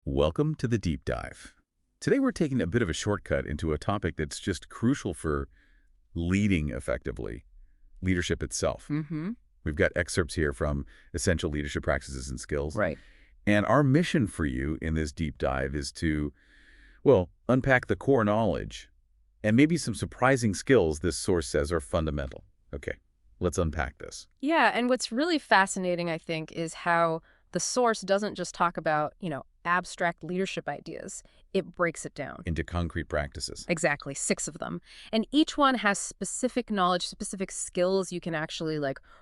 Welcome to the deep dive. Today we're taking a bit of a shortcut into a topic that's just crucial for leading effectively, leadership itself. Mm-hmm. We've got excerpts here from Essential Leadership Practices and Skills. Right. And our mission for you in this deep dive is to, well, unpack the core knowledge and maybe some surprising skills this source says are fundamental. Okay, let's unpack this. Yeah, and what's really fascinating, I think, is how the source doesn't just talk about, abstract leadership ideas. It breaks it down. Into concrete practices. Exactly, 6 of them. And each one has specific knowledge, specific skills you can actually,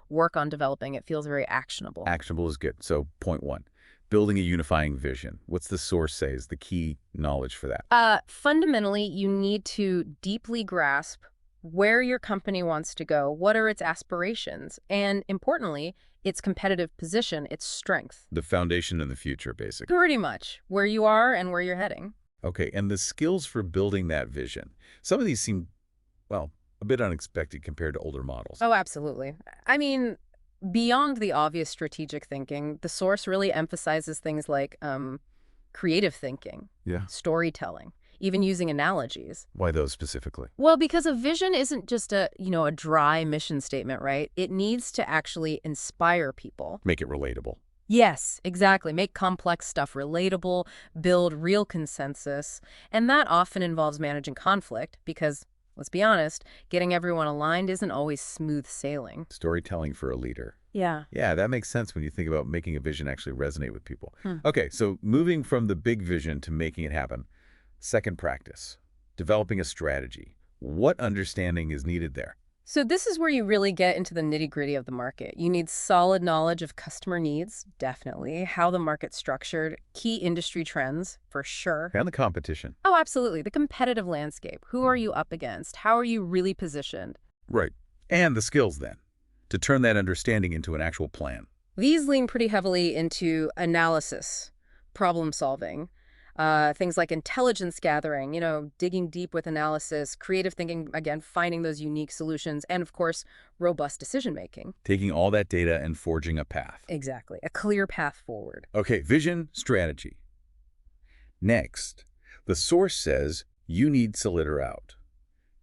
work on developing. It feels very actionable. Actionable is good. So point one, building a unifying vision. What's the source say is the key knowledge for that? Fundamentally, you need to deeply grasp where your company wants to go, what are its aspirations, and importantly, its competitive position, its strength. The foundation and the future, basically. Pretty much, where you are and where you're heading. Okay, and the skills for building that vision. Some of these seem, well, a bit unexpected compared to older models. Oh, absolutely. I mean, beyond the obvious strategic thinking, the source really emphasizes things like creative thinking, Yeah. storytelling, even using analogies. Why those specifically? Well, because a vision isn't just a dry mission statement, right? It needs to actually inspire people. Make it relatable. Yes, exactly. Make complex stuff relatable, build real consensus. And that often involves managing conflict because, let's be honest, getting everyone aligned isn't always smooth sailing. Storytelling for a leader. Yeah. Yeah, that makes sense when you think about making a vision actually resonate with people. Okay, so moving from the big vision to making it happen. Second practice, developing a strategy. What understanding is needed there? So this is where you really get into the nitty-gritty of the market. You need solid knowledge of customer needs, definitely, how the market's structured, key industry trends, for sure. And the competition. Oh, absolutely. The competitive landscape. Who are you up against? How are you really positioned? Right. And the skills then, to turn that understanding into an actual plan. These lean pretty heavily into analysis, problem solving, things like intelligence gathering, digging deep with analysis, creative thinking, again, finding those unique solutions, and of course, robust decision making. Taking all that data and forging a path. Exactly. A clear path forward. Okay, vision, strategy. Next, the source says you need to litter out,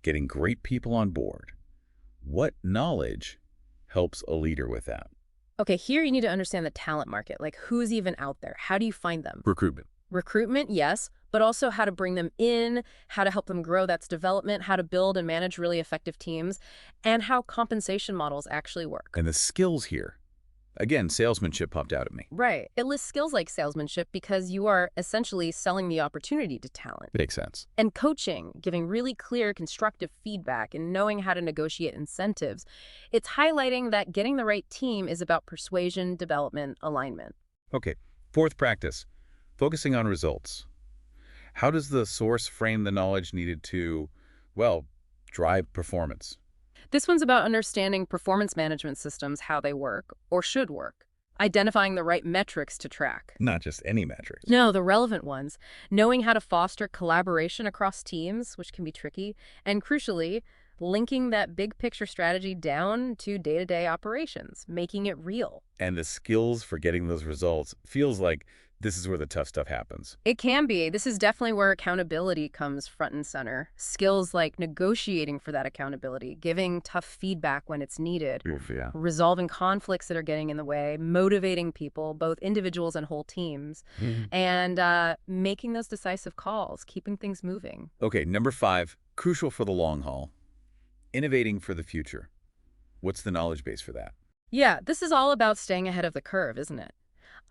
getting great people on board. What knowledge helps a leader with that? Okay, here you need to understand the talent market, like who's even out there? How do you find them? Recruitment. Recruitment, yes, but also how to bring them in, how to help them grow, that's development, how to build and manage really effective teams, and how compensation models actually work. And the skills here. Again, salesmanship popped out at me. Right. It lists skills like salesmanship because you are essentially selling the opportunity to talent. Makes sense. And coaching, giving really clear, constructive feedback and knowing how to negotiate incentives. It's highlighting that getting the right team is about persuasion, development, alignment. Okay, fourth practice, focusing on results. How does the source frame the knowledge needed to, well, drive performance? This one's about understanding performance management systems, how they work, or should work. Identifying the right metrics to track. Not just any metrics. No, the relevant ones. Knowing how to foster collaboration across teams, which can be tricky. And crucially, linking that big picture strategy down to day-to-day operations, making it real. And the skills for getting those results feels like this is where the tough stuff happens. It can be. This is definitely where accountability comes front and center. Skills like negotiating for that accountability, giving tough feedback when it's needed, Oof, yeah. resolving conflicts that are getting in the way, motivating people, both individuals and whole teams, and making those decisive calls, keeping things moving. Okay, number 5, crucial for the long haul, innovating for the future. What's the knowledge base for that? Yeah, this is all about staying ahead of the curve, isn't it?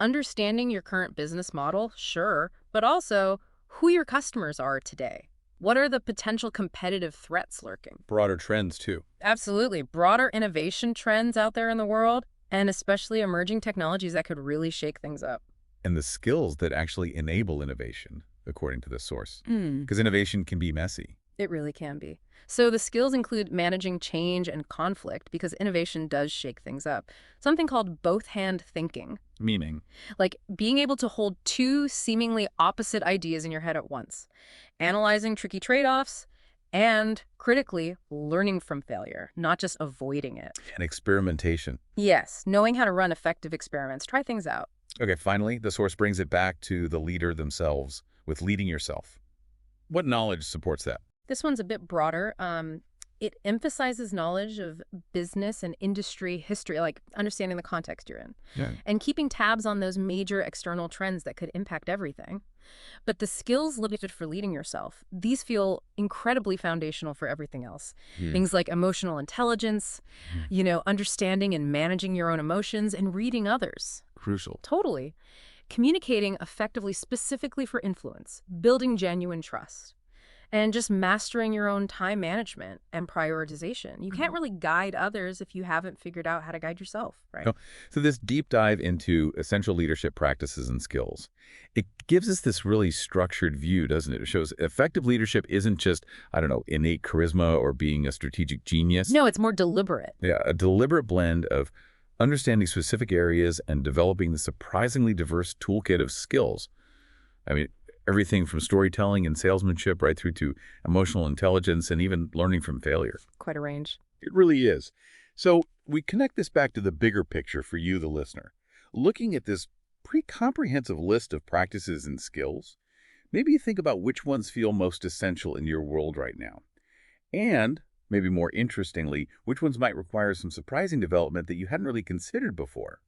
Understanding your current business model, sure, but also who your customers are today. What are the potential competitive threats lurking? Broader trends, too. Absolutely. Broader innovation trends out there in the world, and especially emerging technologies that could really shake things up. And the skills that actually enable innovation, according to the source. Mm. Because innovation can be messy. It really can be. So the skills include managing change and conflict because innovation does shake things up. Something called both-hand thinking. Meaning? Like being able to hold two seemingly opposite ideas in your head at once. Analyzing tricky trade-offs and, critically, learning from failure, not just avoiding it. And experimentation. Yes, knowing how to run effective experiments. Try things out. Okay, finally, the source brings it back to the leader themselves with leading yourself. What knowledge supports that? This one's a bit broader. It emphasizes knowledge of business and industry history, like understanding the context you're in, Yeah. and keeping tabs on those major external trends that could impact everything. But the skills limited for leading yourself, these feel incredibly foundational for everything else. Hmm. Things like emotional intelligence, understanding and managing your own emotions, and reading others. Crucial. Totally. Communicating effectively, specifically for influence, building genuine trust, and just mastering your own time management and prioritization. You can't really guide others if you haven't figured out how to guide yourself, right? No. So this deep dive into essential leadership practices and skills, it gives us this really structured view, doesn't it? It shows effective leadership isn't just, I don't know, innate charisma or being a strategic genius. No, it's more deliberate. Yeah, a deliberate blend of understanding specific areas and developing the surprisingly diverse toolkit of skills. I mean, everything from storytelling and salesmanship right through to emotional intelligence and even learning from failure. Quite a range. It really is. So we connect this back to the bigger picture for you, the listener. Looking at this pretty comprehensive list of practices and skills, maybe you think about which ones feel most essential in your world right now. And, maybe more interestingly, which ones might require some surprising development that you hadn't really considered before.